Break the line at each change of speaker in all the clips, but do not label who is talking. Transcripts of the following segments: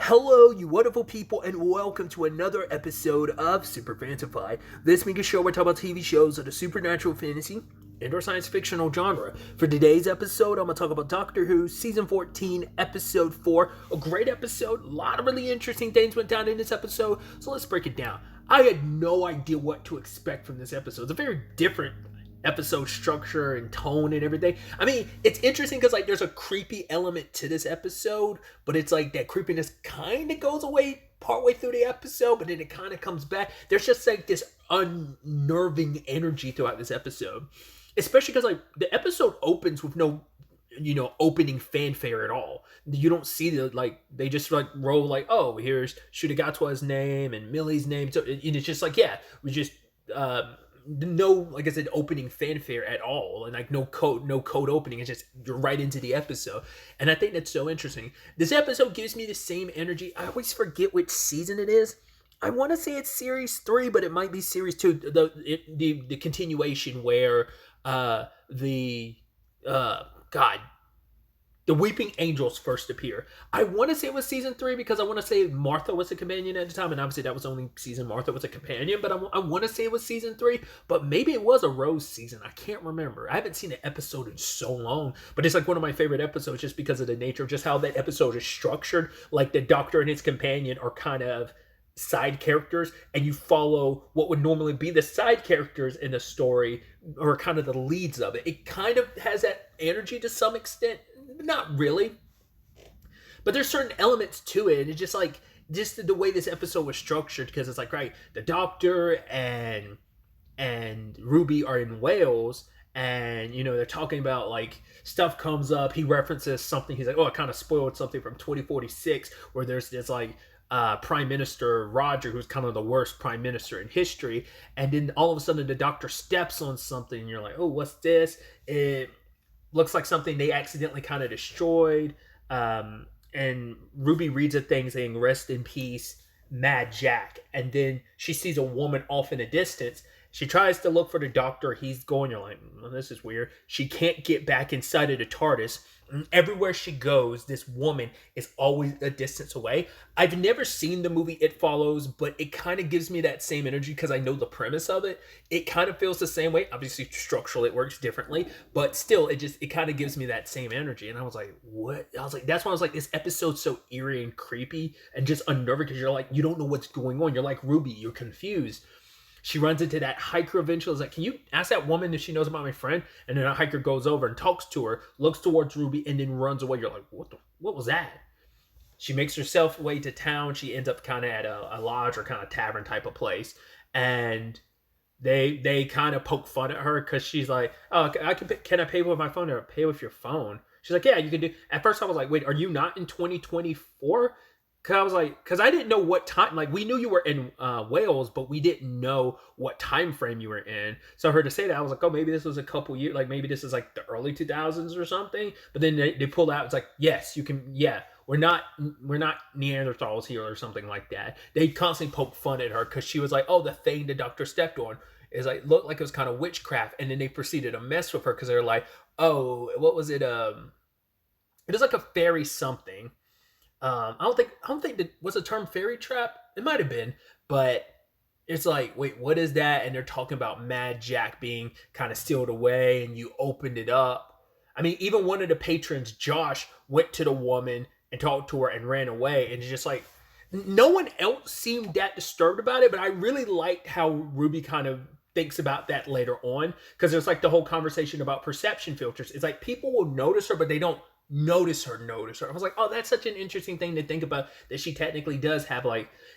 Hello, you wonderful people, and welcome to another episode of SuperFantaFi. This week's show, we're talking about TV shows of the supernatural fantasy and/or science fictional genre. For today's episode, I'm going to talk about Doctor Who, Season 14, Episode 4. A great episode. A lot of really interesting things went down in this episode, so let's break it down. I had no idea what to expect from this episode. It's a very different episode structure and tone and everything. I mean, it's interesting because there's a creepy element to this episode, but it's like that creepiness kind of goes away partway through the episode, but then it kind of comes back. There's just this unnerving energy throughout this episode, especially because the episode opens with no opening fanfare at all. You don't see they just roll oh, here's Shudagatwa's name and Millie's name, so it's just we just no, like I said, opening fanfare at all, and no code opening. It's just you're right into the episode, and I think that's so interesting. This episode gives me the same energy. I always forget which season it is. I want to say it's series 3, but it might be series 2. The continuation where the Weeping Angels first appear. I want to say it was season 3 because I want to say Martha was a companion at the time, and obviously that was the only season Martha was a companion, but I want to say it was season 3, but maybe it was a Rose season. I can't remember. I haven't seen an episode in so long, but it's one of my favorite episodes just because of the nature of just how that episode is structured. The Doctor and his companion are kind of side characters, and you follow what would normally be the side characters in a story, or kind of the leads of it. It kind of has that energy to some extent. Not really, but there's certain elements to it. It's just the way this episode was structured, because it's right, the Doctor and Ruby are in Wales, and they're talking about stuff comes up. He references something. He's I kind of spoiled something from 2046, where there's this Prime Minister Roger, who's kind of the worst prime minister in history, and then all of a sudden the Doctor steps on something, and you're oh, what's this? It looks like something they accidentally kind of destroyed. And Ruby reads a thing saying, "Rest in peace, Mad Jack." And then she sees a woman off in the distance. She tries to look for the Doctor. He's going, you're well, this is weird. She can't get back inside of the TARDIS. And everywhere she goes, this woman is always a distance away. I've never seen the movie It Follows, but it kind of gives me that same energy because I know the premise of it. It kind of feels the same way. Obviously, structurally, it works differently, but still, it kind of gives me that same energy. And I was what? I was that's why I was this episode's so eerie and creepy and just unnerving, because you're you don't know what's going on. You're like Ruby, you're confused. She runs into that hiker eventually. Can you ask that woman if she knows about my friend? And then a hiker goes over and talks to her, looks towards Ruby, and then runs away. You're what was that? She makes herself way to town. She ends up kind of at a lodge or kind of tavern type of place. And they kind of poke fun at her because she's oh, can I pay with my phone or pay with your phone? She's yeah, you can do. At first I was wait, are you not in 2024? Because I was because I didn't know what time, we knew you were in Wales, but we didn't know what time frame you were in. So I heard her say that, I was oh, maybe this was a couple years, maybe this is the early 2000s or something. But then they pulled out, it's yes, you can, yeah, we're not Neanderthals here or something like that. They constantly poke fun at her because she was oh, the thing the Doctor stepped on is looked like it was kind of witchcraft. And then they proceeded to mess with her because they're oh, what was it? It was a fairy something. I don't think that was the term fairy trap. It might have been, but it's wait, what is that? And they're talking about Mad Jack being kind of sealed away, and you opened it up. I mean, even one of the patrons, Josh, went to the woman and talked to her and ran away. And it's just no one else seemed that disturbed about it, but I really liked how Ruby kind of thinks about that later on, because there's the whole conversation about perception filters. It's people will notice her, but they don't notice her. I was oh, that's such an interesting thing to think about, that she technically does have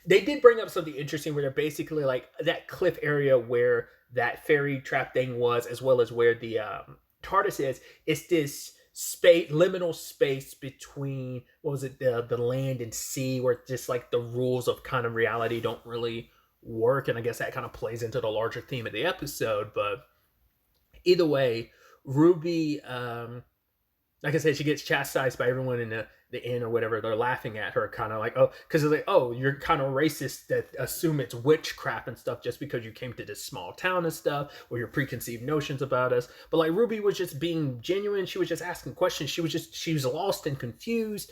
they did bring up something interesting where they're basically that cliff area where that fairy trap thing was, as well as where the TARDIS is. It's this liminal space between, what was it, the land and sea, where just the rules of kind of reality don't really work. And I guess that kind of plays into the larger theme of the episode. But either way, Ruby, like I said, she gets chastised by everyone in the inn or whatever. They're laughing at her, kind of oh, because they're oh, you're kind of racist that assume it's witchcraft and stuff just because you came to this small town and stuff, or your preconceived notions about us. But Ruby was just being genuine. She was just asking questions. She was lost and confused.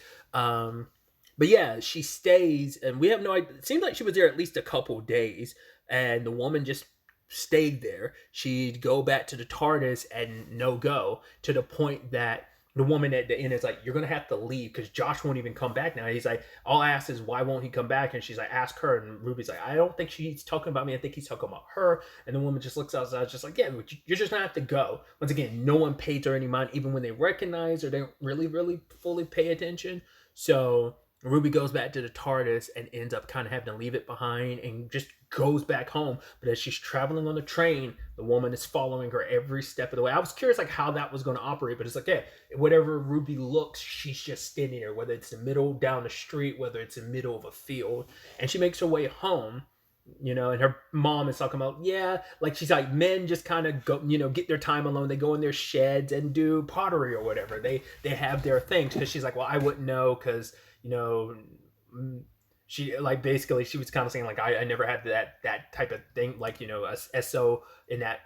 But yeah, she stays, and we have no idea. It seems like she was there at least a couple days, and the woman just stayed there. She'd go back to the TARDIS and no go, to the point that the woman at the end is like, "You're gonna have to leave because Josh won't even come back now." He's like, "All I ask is why won't he come back?" And she's like, "Ask her." And Ruby's like, "I don't think she's talking about me. I think he's talking about her." And the woman just looks outside, just like, "Yeah, you're just gonna have to go." Once again, no one pays her any mind, even when they recognize or they don't really fully pay attention. So Ruby goes back to the TARDIS and ends up kind of having to leave it behind and just goes back home. But as she's traveling on the train, the woman is following her every step of the way. I was curious like how that was going to operate, but it's like, yeah, whatever Ruby looks, she's just standing there, whether it's the middle down the street, whether it's the middle of a field. And she makes her way home, and her mom is talking about, yeah, like she's like, men just kind of go, get their time alone. They go in their sheds and do pottery or whatever. They have their things, because she's like, well, I wouldn't know because she like basically she was kind of saying like I never had that type of thing, like a SO in that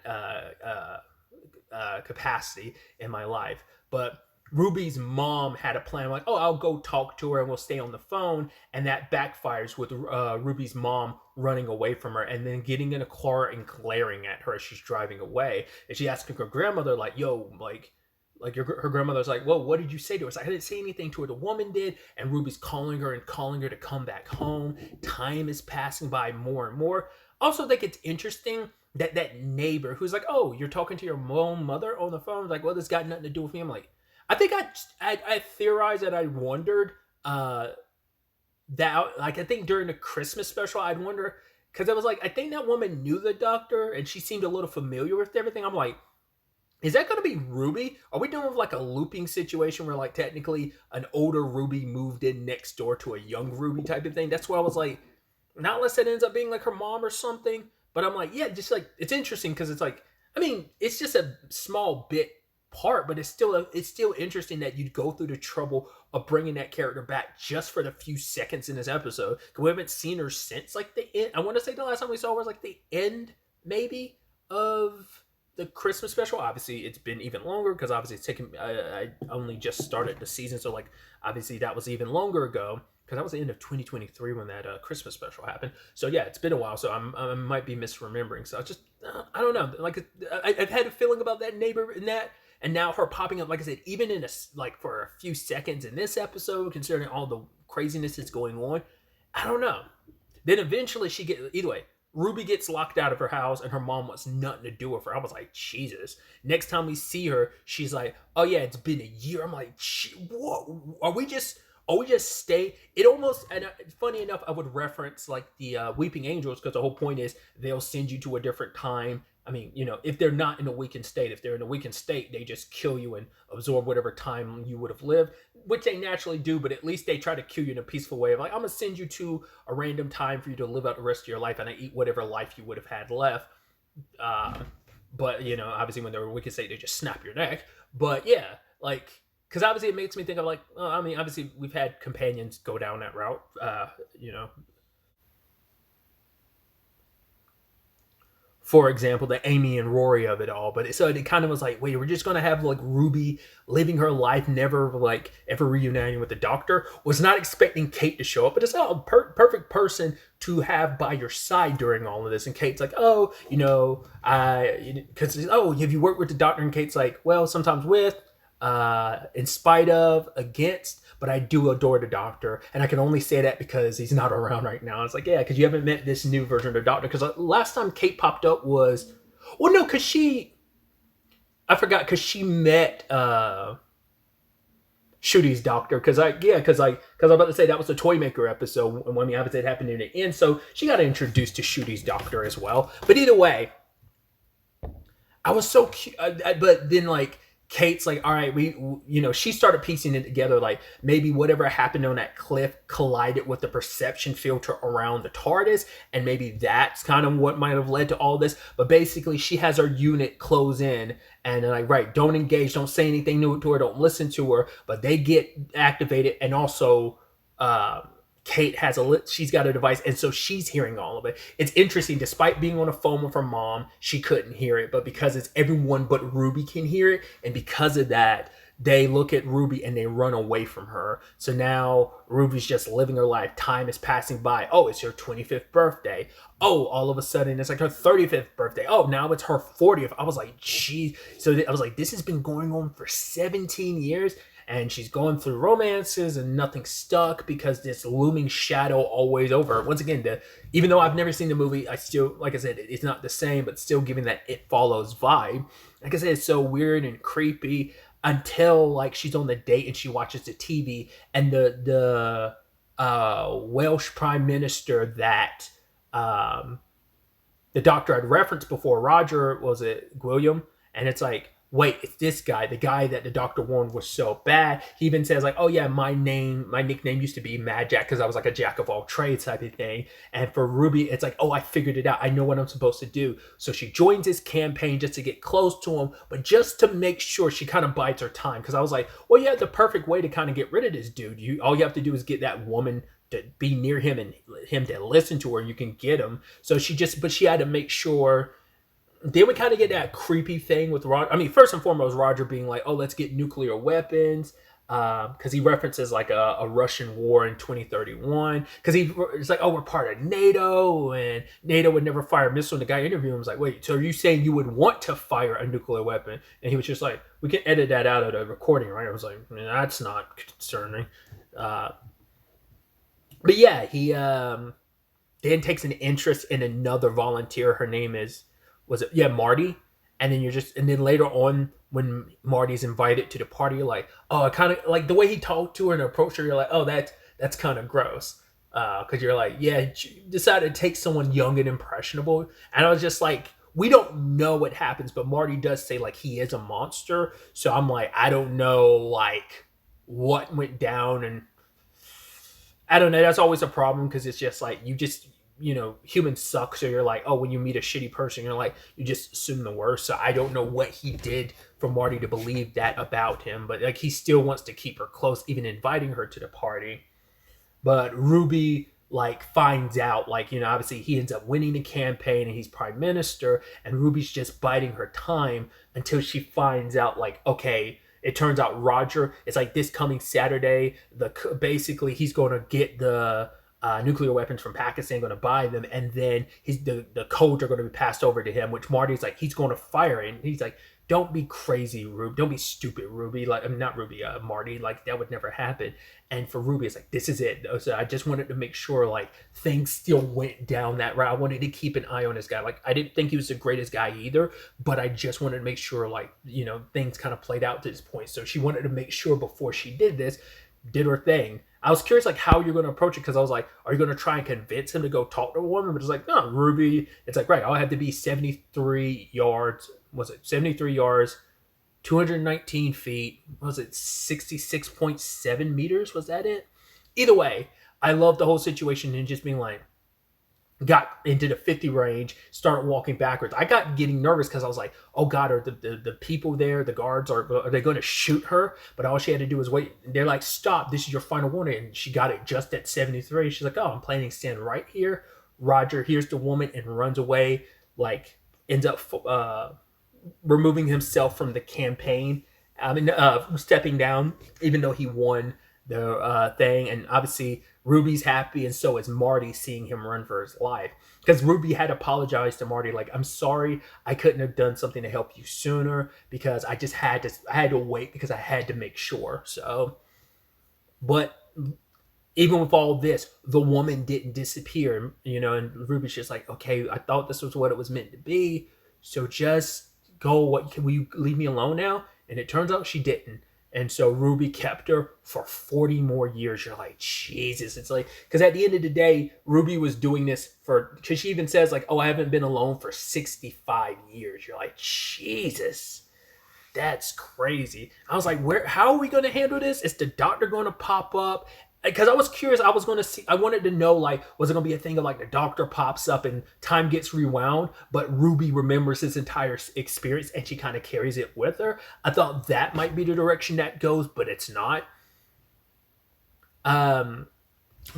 capacity in my life. But Ruby's mom had a plan, like, oh, I'll go talk to her and we'll stay on the phone, and that backfires with Ruby's mom running away from her and then getting in a car and glaring at her as she's driving away. And she asks her grandmother, like, yo, her grandmother's like, well, what did you say to her? It's like, I didn't say anything to her. The woman did. And Ruby's calling her to come back home. Time is passing by more and more. Also, I think it's interesting that neighbor who's like, oh, you're talking to your mother on the phone. Like, well, this got nothing to do with me. I'm like, I think I theorized that I wondered that, like, I think during the Christmas special, I'd wonder, because I was like, I think that woman knew the doctor and she seemed a little familiar with everything. I'm like, is that going to be Ruby? Are we doing with like a looping situation where like technically an older Ruby moved in next door to a young Ruby type of thing? That's where I was like, not unless it ends up being like her mom or something. But I'm like, yeah, just like, it's interesting because it's like, I mean, it's just a small bit part, but it's still interesting that you'd go through the trouble of bringing that character back just for the few seconds in this episode. Because we haven't seen her since like the end. I want to say the last time we saw her was like the end maybe of the Christmas special. Obviously it's been even longer because obviously it's taken, I only just started the season, so like obviously that was even longer ago because that was the end of 2023 when that Christmas special happened. So yeah, it's been a while, so I might be misremembering. So I just I don't know, like I've had a feeling about that neighbor in that, and now her popping up, like I said, even in for a few seconds in this episode, considering all the craziness that's going on. I don't know. Then eventually either way, Ruby gets locked out of her house and her mom wants nothing to do with her. I was like, Jesus. Next time we see her, she's like, oh yeah, it's been a year. I'm like, what? Are we just stay? It almost, and funny enough, I would reference like the Weeping Angels, because the whole point is they'll send you to a different time. I mean, if they're not in a weakened state, if they're in a weakened state, they just kill you and absorb whatever time you would have lived, which they naturally do, but at least they try to kill you in a peaceful way of like, I'm going to send you to a random time for you to live out the rest of your life and I eat whatever life you would have had left. But, obviously when they're in a wicked state, they just snap your neck. But yeah, like, because obviously it makes me think of like, I mean, obviously we've had companions go down that route, for example, the Amy and Rory of it all. But so it kind of was like, wait, we're just going to have like Ruby living her life, never like ever reuniting with the Doctor. Was not expecting Kate to show up, but it's a perfect person to have by your side during all of this. And Kate's like, oh, because, oh, have you worked with the Doctor? And Kate's like, well, sometimes with, in spite of, against, but I do adore the Doctor, and I can only say that because he's not around right now. It's like, yeah, because you haven't met this new version of the Doctor. Because last time Kate popped up was, well, no, because I forgot, because she met Shooty's Doctor. Because I'm about to say that was the Toymaker episode, and when obviously it happened in the end, so she got introduced to Shooty's Doctor as well. But either way, I was so cute, but then like, Kate's like, all right, she started piecing it together, like maybe whatever happened on that cliff collided with the perception filter around the TARDIS, and maybe that's kind of what might have led to all this. But basically, she has her unit close in, and they're like, right, don't engage, don't say anything new to her, don't listen to her, but they get activated, and also, Kate she's got a device, and so she's hearing all of it. It's interesting, despite being on a phone with her mom, she couldn't hear it, but because it's everyone but Ruby can hear it, and because of that, they look at Ruby and they run away from her. So now Ruby's just living her life. Time is passing by. Oh, it's her 25th birthday. Oh, all of a sudden it's like her 35th birthday. Oh, now it's her 40th. I was like, geez. So I was like, this has been going on for 17 years. And she's going through romances and nothing stuck because this looming shadow always over her. Once again, even though I've never seen the movie, I still, like I said, it's not the same, but still giving that It Follows vibe. Like I said, it's so weird and creepy until like she's on the date and she watches the TV and the Welsh Prime Minister that the doctor had referenced before, Roger, was it William? And it's like, wait, it's this guy, the guy that the doctor warned was so bad. He even says like, oh yeah, my nickname used to be Mad Jack because I was like a jack of all trades type of thing. And for Ruby, it's like, oh, I figured it out. I know what I'm supposed to do. So she joins his campaign just to get close to him, but just to make sure she kind of bides her time. Because I was like, well, you had the perfect way to kind of get rid of this dude. All you have to do is get that woman to be near him and him to listen to her. You can get him. So she had to make sure. Then we kind of get that creepy thing with Roger. I mean, first and foremost, Roger being like, oh, let's get nuclear weapons. Because he references like a Russian war in 2031. Because it's like, oh, we're part of NATO. And NATO would never fire a missile. And the guy interviewing him was like, wait, so are you saying you would want to fire a nuclear weapon? And he was just like, we can edit that out of the recording, right? I was like, that's not concerning. But yeah, he then takes an interest in another volunteer. Her name is... was it? Yeah, Marty. And then later on, when Marty's invited to the party, you're like, oh, I kind of like the way he talked to her and approached her. You're like, oh, that's kind of gross. Because you're like, yeah, she decided to take someone young and impressionable. And I was just like, we don't know what happens, but Marty does say like he is a monster. So I'm like, I don't know like what went down, and I don't know. That's always a problem because it's just like humans suck. So you're like, oh, when you meet a shitty person, you're like, you just assume the worst. So I don't know what he did for Marty to believe that about him, but like he still wants to keep her close, even inviting her to the party. But Ruby like finds out, like, obviously he ends up winning the campaign and he's prime minister, and Ruby's just biding her time until she finds out like, okay, it turns out Roger, it's like this coming Saturday, basically he's going to get the nuclear weapons from Pakistan, going to buy them, and then the codes are going to be passed over to him, which Marty's like, he's going to fire it. And he's like, don't be crazy, Ruby. Don't be stupid, Ruby. Like, I mean, not Ruby, Marty. Like, that would never happen. And for Ruby, it's like, this is it. So I just wanted to make sure, like, things still went down that route. I wanted to keep an eye on this guy. Like, I didn't think he was the greatest guy either, but I just wanted to make sure, like, things kind of played out to this point. So she wanted to make sure before she did her thing. I was curious, like, how you're going to approach it, because I was like, are you going to try and convince him to go talk to a woman? But it's like, no, Ruby, it's like, right, I'll have to be 73 yards. Was it 73 yards, 219 feet? Was it 66.7 meters? Was that it? Either way, I love the whole situation and just being like, got into the 50 range, started walking backwards. I got getting nervous because I was like, oh God, are the people there, the guards, are they going to shoot her? But all she had to do was wait. They're like, stop, this is your final warning. And she got it just at 73. She's like, oh, I'm planning to stand right here. Roger hears the woman and runs away, like ends up removing himself from the campaign. Stepping down, even though he won the thing. And obviously Ruby's happy, and so is Marty, seeing him run for his life, because Ruby had apologized to Marty, like, I'm sorry, I couldn't have done something to help you sooner, because I had to wait because I had to make sure. So, but even with all this, the woman didn't disappear, and Ruby's just like, okay, I thought this was what it was meant to be, so just go. Will you leave me alone now? And it turns out she didn't. And so Ruby kept her for 40 more years. You're like, Jesus. It's like, because at the end of the day, Ruby was doing this because she even says like, oh, I haven't been alone for 65 years. You're like, Jesus, that's crazy. I was like, how are we going to handle this? Is the doctor going to pop up? Because I was curious, I wanted to know, like, was it going to be a thing of, like, the doctor pops up and time gets rewound, but Ruby remembers his entire experience and she kind of carries it with her? I thought that might be the direction that goes, but it's not. But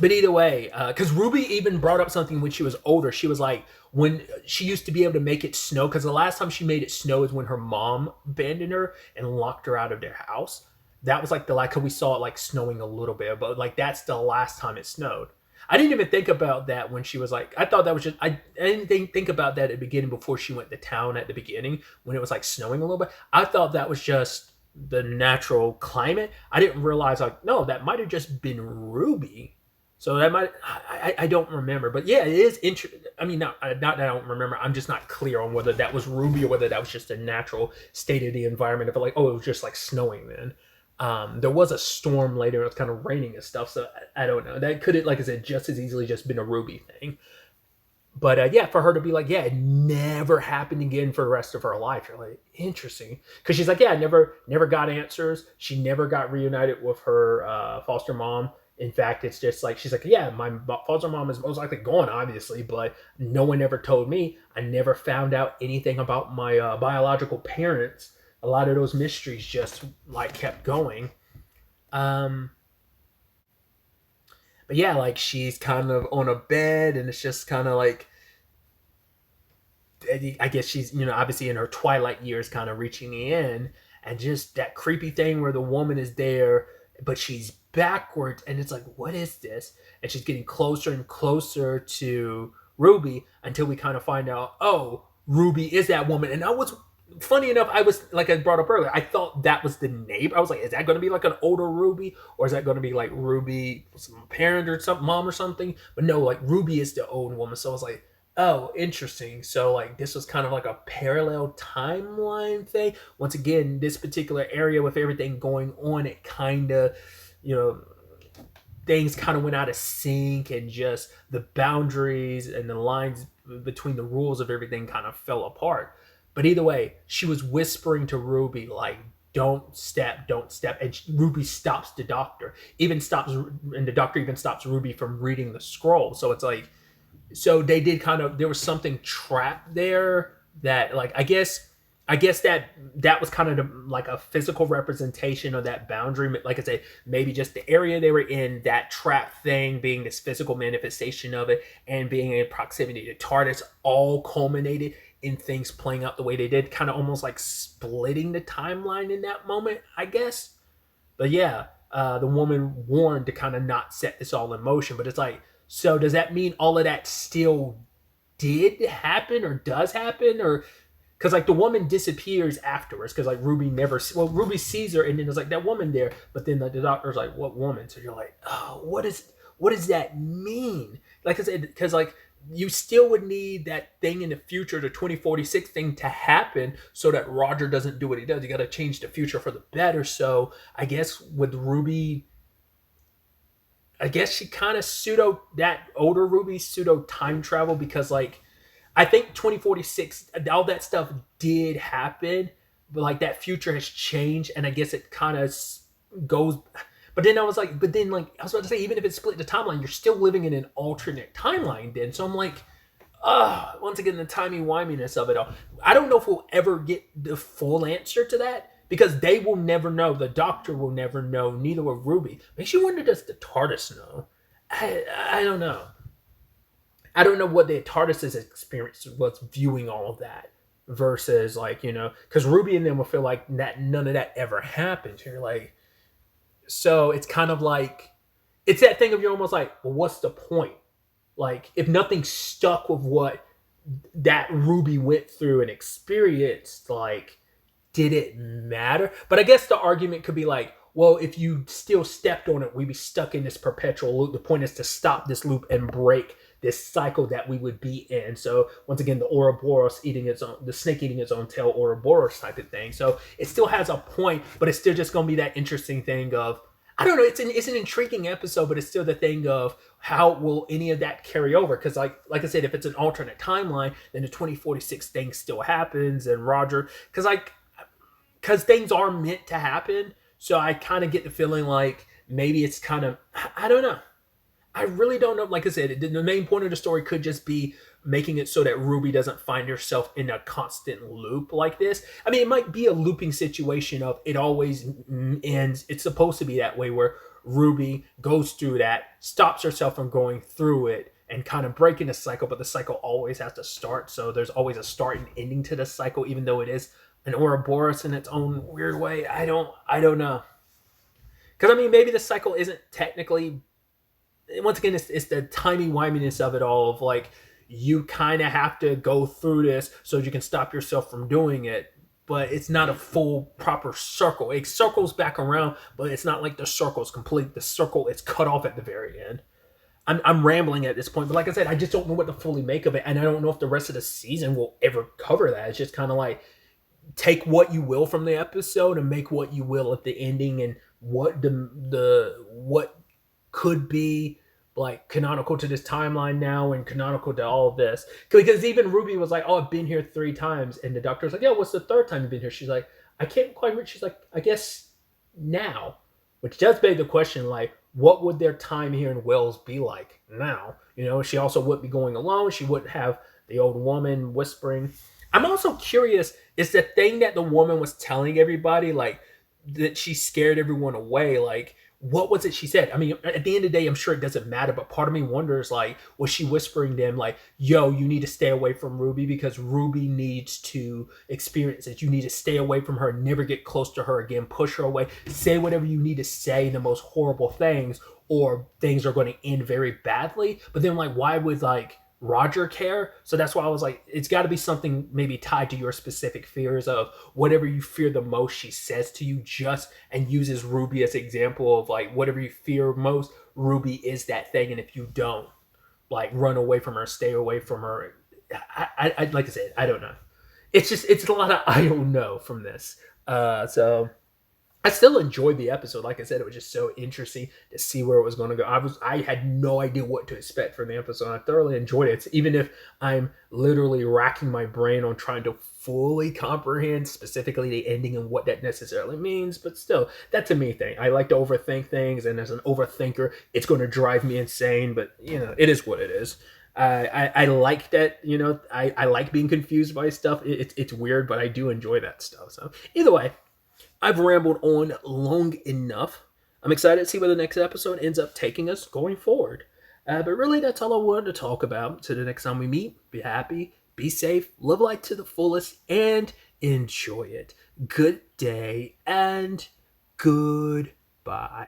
either way, because Ruby even brought up something when she was older. She was like, when she used to be able to make it snow, because the last time she made it snow is when her mom abandoned her and locked her out of their house. that was like the like, cause we saw it like snowing a little bit, but like that's the last time it snowed. I didn't even think about that when she was like, I thought that was just, I didn't think about that at the beginning before she went to town at the beginning when it was like snowing a little bit. I thought that was just the natural climate. I didn't realize like, no, that might have just been Ruby. So that might, I don't remember, but yeah, it is interesting. I mean, not that I don't remember. I'm just not clear on whether that was Ruby or whether that was just a natural state of the environment. If like, oh, it was just like snowing then. There was a storm later. It was kind of raining and stuff. So I don't know. That could have, like I said, just as easily just been a Ruby thing. But yeah, for her to be like, yeah, it never happened again for the rest of her life. You're like, interesting, because she's like, yeah, never got answers. She never got reunited with her foster mom. In fact, it's just like she's like, yeah, my foster mom is most likely gone, obviously, but no one ever told me. I never found out anything about my biological parents. A lot of those mysteries just like kept going. Um, but yeah, like she's kind of on a bed, and it's just kind of like I guess she's, obviously in her twilight years, kind of reaching the end, and just that creepy thing where the woman is there, but she's backwards, and it's like, what is this? And she's getting closer and closer to Ruby until we kind of find out, oh, Ruby is that woman. And I was, funny enough, I was, like I brought up earlier, I thought that was the neighbor. I was like, is that going to be like an older Ruby, or is that going to be like Ruby, some parent or some mom or something? But no, like Ruby is the old woman. So I was like, oh, interesting. So like this was kind of like a parallel timeline thing. Once again, this particular area with everything going on, it kind of, you know, things kind of went out of sync, and just the boundaries and the lines between the rules of everything kind of fell apart. But either way, she was whispering to Ruby like, don't step, don't step. And Ruby stops the doctor, and the doctor even stops Ruby from reading the scroll. So it's like, so they did kind of, there was something trapped there that like, I guess that was kind of like a physical representation of that boundary. Like I said, maybe just the area they were in, that trap thing being this physical manifestation of it, and being in proximity to TARDIS, all culminated in things playing out the way they did, kind of almost like splitting the timeline in that moment, I guess. But yeah, the woman warned to kind of not set this all in motion. But it's like, so does that mean all of that still did happen or does happen? Or because like the woman disappears afterwards, because like Ruby sees her, and then there's like that woman there, but then like, the doctor's like, what woman? So you're like, oh, what does that mean? Like I said, because like you still would need that thing in the future, the 2046 thing, to happen so that Roger doesn't do what he does. You got to change the future for the better. So I guess with Ruby, I guess she kind of that older Ruby pseudo time travel, because like I think 2046, all that stuff did happen, but like that future has changed, and I guess it kind of goes. But then I was like, I was about to say, even if it's split the timeline, you're still living in an alternate timeline then. So I'm like, once again, the timey-wiminess of it all. I don't know if we'll ever get the full answer to that, because they will never know. The doctor will never know. Neither will Ruby. Makes you wonder, does the TARDIS know? I don't know. I don't know what the TARDIS's experience was viewing all of that versus like, because Ruby and them will feel like that none of that ever happened. So you're like, so it's kind of like, it's that thing of, you're almost like, well, what's the point? Like, if nothing stuck with what that Ruby went through and experienced, like, did it matter? But I guess the argument could be like, well, if you still stepped on it, we'd be stuck in this perpetual loop. The point is to stop this loop and break this cycle that we would be in. So once again, the Ouroboros the snake eating its own tail, Ouroboros type of thing. So it still has a point, but it's still just going to be that interesting thing of, I don't know, it's an intriguing episode, but it's still the thing of how will any of that carry over? Because like I said, if it's an alternate timeline, then the 2046 thing still happens, and Roger, because things are meant to happen. So I kind of get the feeling like maybe it's kind of, I don't know. I really don't know. Like I said, the main point of the story could just be making it so that Ruby doesn't find herself in a constant loop like this. I mean, it might be a looping situation of it always ends. It's supposed to be that way, where Ruby goes through that, stops herself from going through it, and kind of breaking the cycle, but the cycle always has to start. So there's always a start and ending to the cycle, even though it is an Ouroboros in its own weird way. I don't know. Because I mean, maybe the cycle isn't technically. Once again, it's the timey-wiminess of it all. Of like, you kind of have to go through this so you can stop yourself from doing it. But it's not a full proper circle. It circles back around, but it's not like the circle's complete. The circle is cut off at the very end. I'm rambling at this point, but like I said, I just don't know what to fully make of it, and I don't know if the rest of the season will ever cover that. It's just kind of like, take what you will from the episode and make what you will at the ending, and what the what could be like canonical to this timeline now and canonical to all of this. Because even Ruby was like, "Oh, I've been here 3 times," and the doctor's like, "Yeah, what's the 3rd time you've been here?" She's like, "I can't quite read." She's like, "I guess now," which does beg the question, like, what would their time here in Wales be like now? You know, she also wouldn't be going alone. She wouldn't have the old woman whispering. I'm also curious, is the thing that the woman was telling everybody, like, that she scared everyone away, like, what was it she said? I mean, at the end of the day, I'm sure it doesn't matter, but part of me wonders, like, was she whispering to them, like, yo, you need to stay away from Ruby because Ruby needs to experience it. You need to stay away from her, never get close to her again, push her away, say whatever you need to say, the most horrible things, or things are going to end very badly. But then, like, why would, like, Roger care? So that's why I was like, it's got to be something maybe tied to your specific fears of whatever you fear the most she says to you, just, and uses Ruby as an example of like, whatever you fear most, Ruby is that thing, and if you don't, like, run away from her, stay away from her. I like I said, I don't know. It's a lot of I don't know from this. So I still enjoyed the episode. Like I said, it was just so interesting to see where it was going to go. I had no idea what to expect from the episode. I thoroughly enjoyed it, even if I'm literally racking my brain on trying to fully comprehend specifically the ending and what that necessarily means. But still, that's a me thing. I like to overthink things, and as an overthinker, it's going to drive me insane. But you know, it is what it is. I like that. You know, I like being confused by stuff. It's weird, but I do enjoy that stuff. So either way, I've rambled on long enough. I'm excited to see where the next episode ends up taking us going forward. But really, that's all I wanted to talk about. So the next time we meet, be happy, be safe, live life to the fullest, and enjoy it. Good day and goodbye.